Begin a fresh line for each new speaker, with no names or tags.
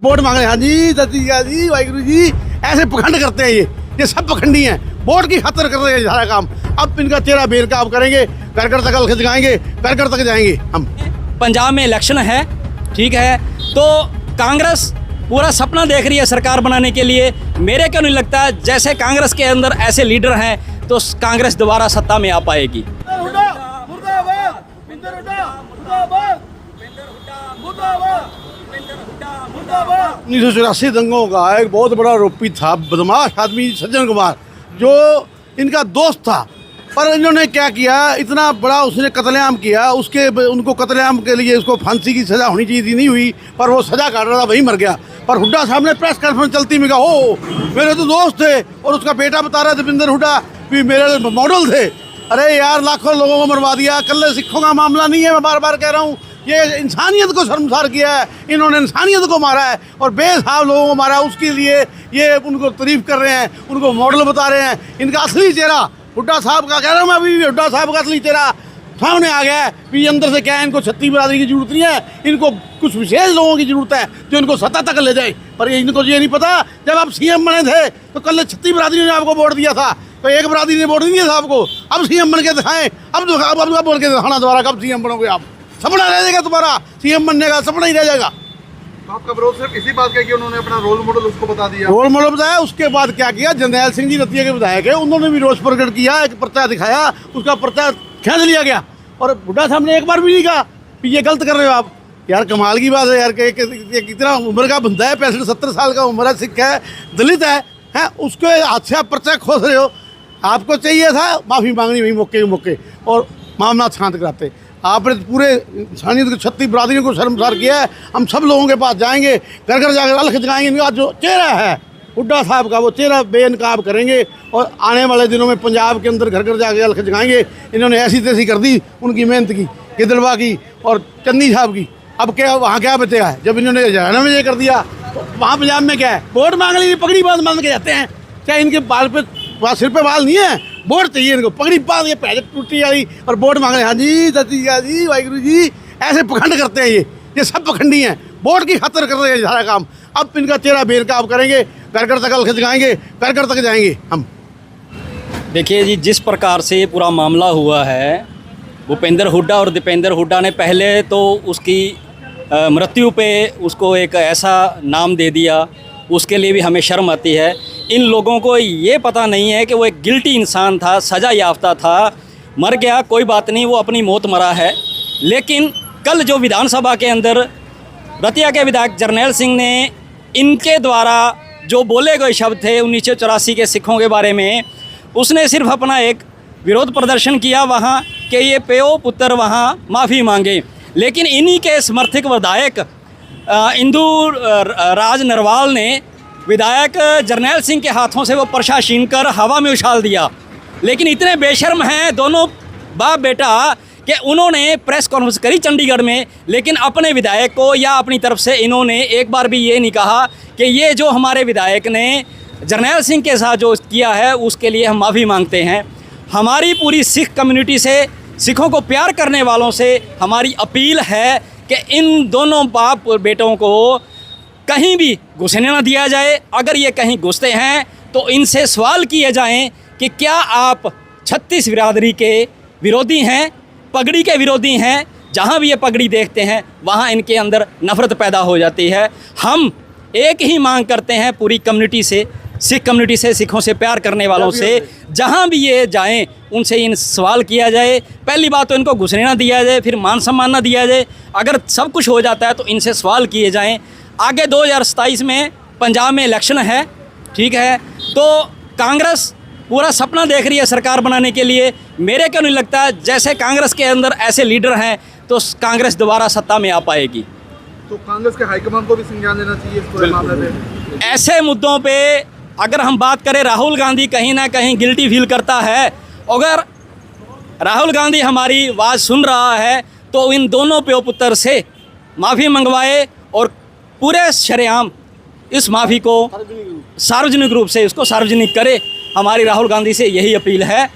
Vote मांग रहे हैं। हाँ जी, दत्तीगा जी, वाहिगुरु जी, ऐसे पखंड करते हैं ये सब पखंडी हैं, वोट की खातिर कर रहे हैं सारा काम। अब इनका चेहरा बेनकाब करेंगे, कर कर तक अलग जगाएंगे, कर कर तक जाएंगे हम।
पंजाब में इलेक्शन है, ठीक है, तो कांग्रेस पूरा सपना देख रही है सरकार बनाने के लिए। मेरे क्यों नहीं लगता जैसे कांग्रेस के अंदर ऐसे लीडर हैं तो कांग्रेस दोबारा सत्ता में आ पाएगी।
1984 दंगों का एक बहुत बड़ा आरोपी था, बदमाश आदमी सज्जन कुमार, जो इनका दोस्त था। पर इन्होंने क्या किया, इतना बड़ा उसने कत्लेआम किया, उसके उनको कत्लेआम के लिए उसको फांसी की सज़ा होनी चाहिए थी, नहीं हुई, पर वो सज़ा काट रहा था, वहीं मर गया। पर हुड्डा साहब ने प्रेस कॉन्फ्रेंस चलती में कहा, हो मेरे तो दोस्त थे, और उसका बेटा बता रहा था दीपेंद्र हुड्डा भी मेरे मॉडल थे। अरे यार, लाखों लोगों को मरवा दिया। कल सिखों का मामला नहीं है, मैं बार बार कह रहा हूँ, ये इंसानियत को शर्मसार किया है, इन्होंने इंसानियत को मारा है और बेहिसाब लोगों को मारा है। उसके लिए ये उनको तारीफ कर रहे हैं, उनको मॉडल बता रहे हैं। इनका असली चेहरा हुड्डा साहब का, कह रहा हूँ मैं अभी, हुड्डा साहब का असली चेहरा सामने आ गया है। भी अंदर से क्या है, इनको छत्ती बरादरी की जरूरत नहीं है, इनको कुछ विशेष लोगों की जरूरत है जो इनको सत्ता तक ले जाए। पर इनको ये नहीं पता, जब आप सीएम बने थे तो कल छत्ती बरादरी ने आपको वोट दिया था, तो एक बरादरी ने वोट नहीं दिया था आपको। अब सीएम बन के दिखाएं, अब बोल के दिखाना दोबारा, कब सीएम बनोगे आप? सपना रह जाएगा तुम्हारा, सीएम बनने का सपना ही रह जाएगा।
तो आपका विरोध सिर्फ इसी बात का कि उन्होंने अपना रोल मॉडल उसको बता दिया।
रोल मॉडल बताया, उसके बाद क्या किया, जरनैल सिंह जी रतिया के विधायक है, उन्होंने भी रोष प्रकट किया, एक पर्चा दिखाया, उसका पर्चा खींच लिया गया। और बुढ़ा साहब ने एक बार भी नहीं कहा कि ये गलत कर रहे हो आप। यार कमाल की बात है यार, कितना उम्र का बंदा है, 65-70 साल का उम्र है, सिख है, दलित है, उसके हाथ से आप पर्चा खोस रहे हो। आपको चाहिए था माफ़ी मांगनी वही मौके और मामला शांत कराते। आपने पूरे इंसानियत को, छत्ती बरादरियों को शर्मसार किया है। हम सब लोगों के पास जाएंगे, घर घर जाकर अलख जगाएंगे। इनका जो चेहरा है हुड्डा साहब का, वो चेहरा बेनकाब करेंगे और आने वाले दिनों में पंजाब के अंदर घर घर जाके अलख जगाएंगे। इन्होंने ऐसी तैसी कर दी उनकी मेहनत की, गिदड़वा की और चन्नी साहब की। अब क्या वहाँ क्या बचेगा है? जब इन्होंने हरियाणा में ये कर दिया तो वहाँ पंजाब में क्या है? वोट मांग लीजिए, पगड़ी बांध के जाते हैं। क्या इनके बाल पे, सिर पे बाल नहीं है, वोट चाहिए इनको, पगड़ी बांध के पैसे टूटी आई और वोट मांग रहे हैं। हाँ जी, दत्तीगा जी, वाहिगुरु जी, ऐसे पखंड करते हैं ये सब पखंडी हैं, वोट की खातिर कर रहे हैं सारा काम। अब इनका चेहरा बेनकाब करेंगे, घर घर तक अलग जगाएंगे, घर घर तक जाएंगे हम।
देखिए जी, जिस प्रकार से ये पूरा मामला हुआ है, भूपेंद्र हुड्डा और दीपेंद्र हुड्डा ने पहले तो उसकी मृत्यु पे उसको एक ऐसा नाम दे दिया, उसके लिए भी हमें शर्म आती है। इन लोगों को ये पता नहीं है कि वो एक गिल्टी इंसान था, सज़ा याफ्ता था, मर गया, कोई बात नहीं, वो अपनी मौत मरा है। लेकिन कल जो विधानसभा के अंदर रतिया के विधायक जरनैल सिंह ने इनके द्वारा जो बोले गए शब्द थे 1984 के सिखों के बारे में, उसने सिर्फ अपना एक विरोध प्रदर्शन किया वहाँ कि ये पेओ पुत्र वहाँ माफ़ी मांगे। लेकिन इन्हीं के समर्थक विधायक इंदु राज नरवाल ने विधायक जरनैल सिंह के हाथों से वो पर्चा छीन कर हवा में उछाल दिया। लेकिन इतने बेशर्म हैं दोनों बाप बेटा कि उन्होंने प्रेस कॉन्फ्रेंस करी चंडीगढ़ में, लेकिन अपने विधायक को या अपनी तरफ से इन्होंने एक बार भी ये नहीं कहा कि ये जो हमारे विधायक ने जरनैल सिंह के साथ जो किया है उसके लिए हम माफ़ी मांगते हैं। हमारी पूरी सिख कम्युनिटी से, सिखों को प्यार करने वालों से हमारी अपील है कि इन दोनों बाप बेटों को कहीं भी घुसने ना दिया जाए। अगर ये कहीं घुसते हैं तो इनसे सवाल किए जाएं कि क्या आप 36 बिरादरी के विरोधी हैं, पगड़ी के विरोधी हैं? जहाँ भी ये पगड़ी देखते हैं वहाँ इनके अंदर नफ़रत पैदा हो जाती है। हम एक ही मांग करते हैं पूरी कम्युनिटी से, सिख कम्युनिटी से, सिखों से प्यार करने वालों से, जहाँ भी ये जाएं उनसे इन सवाल किया जाए। पहली बात तो इनको घुसने ना दिया जाए, फिर मान सम्मान ना दिया जाए। अगर सब कुछ हो जाता है तो इनसे सवाल किए जाएं। आगे 2027 में पंजाब में इलेक्शन है, ठीक है, तो कांग्रेस पूरा सपना देख रही है सरकार बनाने के लिए। मेरे क्यों नहीं लगता जैसे कांग्रेस के अंदर ऐसे लीडर हैं तो कांग्रेस दोबारा सत्ता में आ पाएगी।
तो कांग्रेस के हाईकमान को भी संज्ञान लेना चाहिए इस पूरे मामले में।
ऐसे मुद्दों पे अगर हम बात करें, राहुल गांधी कहीं ना कहीं गिल्टी फील करता है। अगर राहुल गांधी हमारी आवाज़ सुन रहा है तो इन दोनों प्यो पुत्र से माफ़ी मंगवाए और पूरे शरेआम इस माफ़ी को सार्वजनिक रूप से इसको सार्वजनिक करे। हमारी राहुल गांधी से यही अपील है।